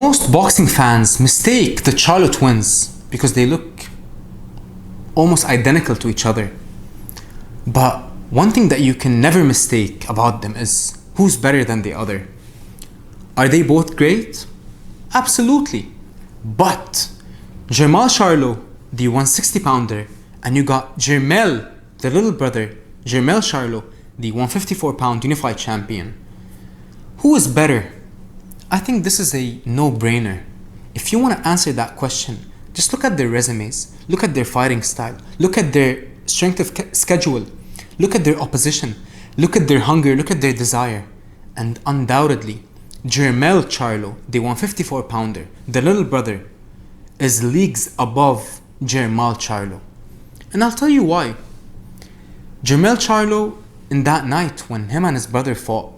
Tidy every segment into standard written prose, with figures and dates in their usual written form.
Most boxing fans mistake the Charlo twins because they look almost identical to each other. But one thing that you can never mistake about them is who's better than the other. Are they both great? Absolutely. But Jermall Charlo, the 160 pounder, and you got Jermell, the little brother, Jermell Charlo, the 154 pound unified champion. Who is better? I think this is a no-brainer. If you want to answer that question, just look at their resumes, look at their fighting style, look at their strength of schedule, look at their opposition, look at their hunger, look at their desire. And undoubtedly, Jermell Charlo, the 154 pounder, the little brother, is leagues above Jermall Charlo. And I'll tell you why. Jermell Charlo, in that night when him and his brother fought,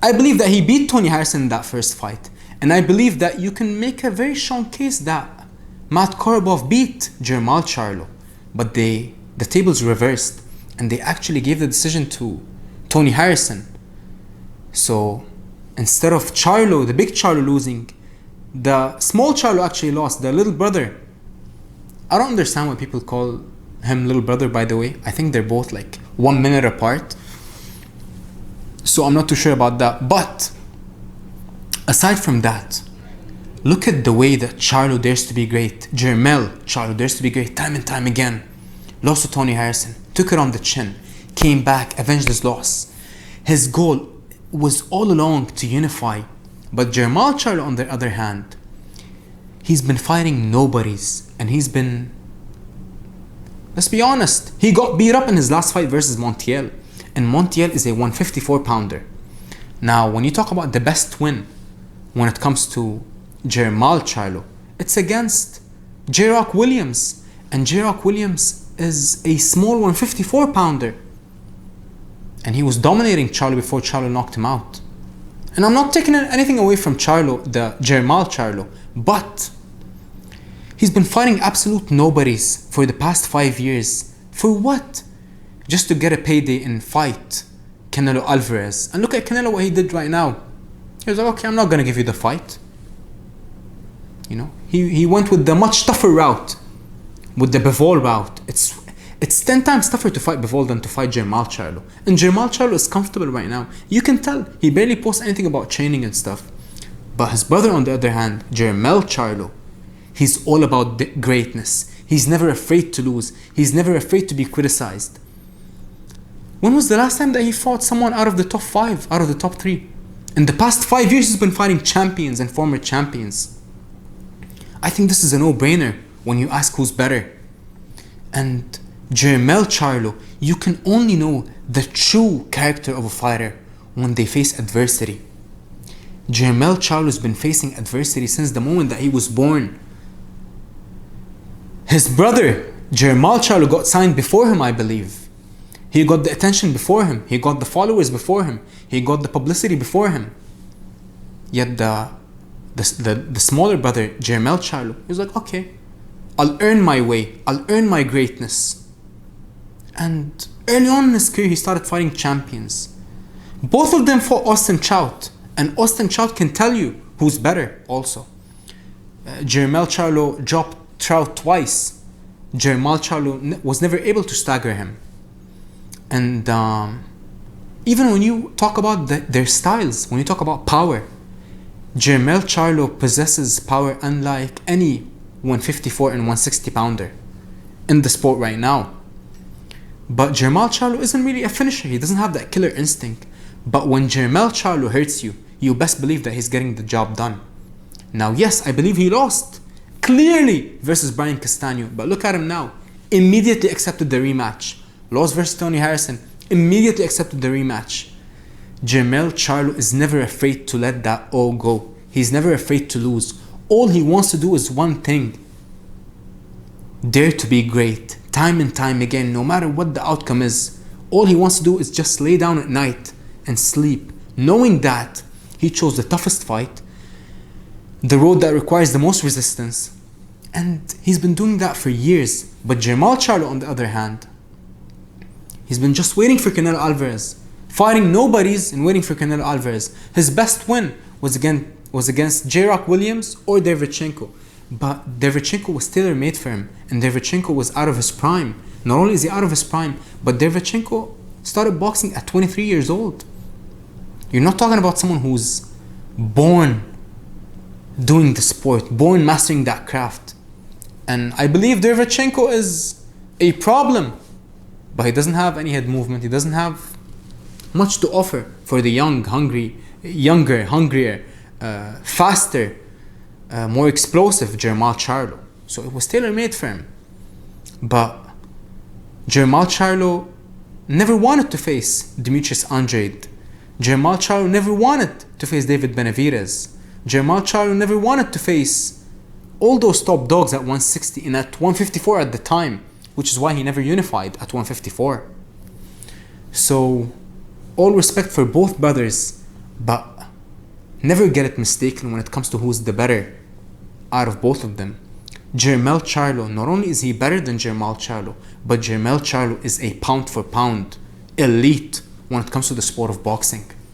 I believe that he beat Tony Harrison in that first fight. And I believe that you can make a very strong case that Matt Korobov beat Jermall Charlo. But the tables reversed and they actually gave the decision to Tony Harrison. So instead of Charlo, the big Charlo losing, the small Charlo actually lost, the little brother. I don't understand why people call him little brother, by the way. I think they're both like 1 minute apart. So I'm not too sure about that. But aside from that, look at the way that Charlo dares to be great. Jermell Charlo dares to be great time and time again. Lost to Tony Harrison, took it on the chin, came back, avenged his loss. His goal was all along to unify. But Jermall Charlo, on the other hand, he's been fighting nobodies. And he's been, let's be honest, he got beat up in his last fight versus Montiel. And Montiel is a 154 pounder. Now, when you talk about the best win when it comes to Jermall Charlo, it's against J-Rock Williams. And J-Rock Williams is a small 154 pounder. And he was dominating Charlo before Charlo knocked him out. And I'm not taking anything away from Charlo, the Jermall Charlo, but he's been fighting absolute nobodies for the past 5 years. For what? Just to get a payday and fight Canelo Alvarez. And look at Canelo, what he did right now. He was like, okay, I'm not going to give you the fight. You know, he went with the much tougher route, with the Bivol route. It's 10 times tougher to fight Bivol than to fight Jermall Charlo. And Jermall Charlo is comfortable right now. You can tell he barely posts anything about training and stuff. But his brother, on the other hand, Jermell Charlo, he's all about greatness. He's never afraid to lose. He's never afraid to be criticized. When was the last time that he fought someone out of the top 5, out of the top 3? In the past 5 years, he's been fighting champions and former champions. I think this is a no-brainer when you ask who's better. And Jermell Charlo, you can only know the true character of a fighter when they face adversity. Jermell Charlo's been facing adversity since the moment that he was born. His brother, Jermall Charlo, got signed before him, I believe. He got the attention before him. He got the followers before him. He got the publicity before him. Yet the smaller brother, Jermell Charlo, he was like, okay, I'll earn my way. I'll earn my greatness. And early on in his career, he started fighting champions. Both of them fought Austin Trout. And Austin Trout can tell you who's better also. Jermell Charlo dropped Trout twice. Jermall Charlo was never able to stagger him. And even when you talk about their styles, when you talk about power, Jermell Charlo possesses power unlike any 154 and 160 pounder in the sport right now. But Jermall Charlo isn't really a finisher. He doesn't have that killer instinct. But when Jermell Charlo hurts you, you best believe that he's getting the job done. Now, yes, I believe he lost clearly versus Brian Castano. But look at him now. Immediately accepted the rematch. Lost versus Tony Harrison. Immediately accepted the rematch. Jermell Charlo is never afraid to let that all go. He's never afraid to lose. All he wants to do is one thing. Dare to be great. Time and time again, no matter what the outcome is. All he wants to do is just lay down at night and sleep, knowing that he chose the toughest fight, the road that requires the most resistance. And he's been doing that for years. But Jermall Charlo, on the other hand, he's been just waiting for Canelo Alvarez, fighting nobodies and waiting for Canelo Alvarez. His best win was against was against J. Rock Williams or Derevchenko. But Derevchenko was tailor-made for him, and Derevchenko was out of his prime. Not only is he out of his prime, but Derevchenko started boxing at 23 years old. You're not talking about someone who's born doing the sport, born mastering that craft. And I believe Derevchenko is a problem, but he doesn't have any head movement. He doesn't have much to offer for the younger, hungrier, faster, more explosive Jermall Charlo. So it was tailor-made for him. But Jermall Charlo never wanted to face Demetrius Andrade. Jermall Charlo never wanted to face David Benavidez. Jermall Charlo never wanted to face all those top dogs at 160 and at 154 at the time, which is why he never unified at 154. So, all respect for both brothers, but never get it mistaken when it comes to who's the better out of both of them. Jermall Charlo, not only is he better than Jermall Charlo, but Jermall Charlo is a pound for pound elite when it comes to the sport of boxing.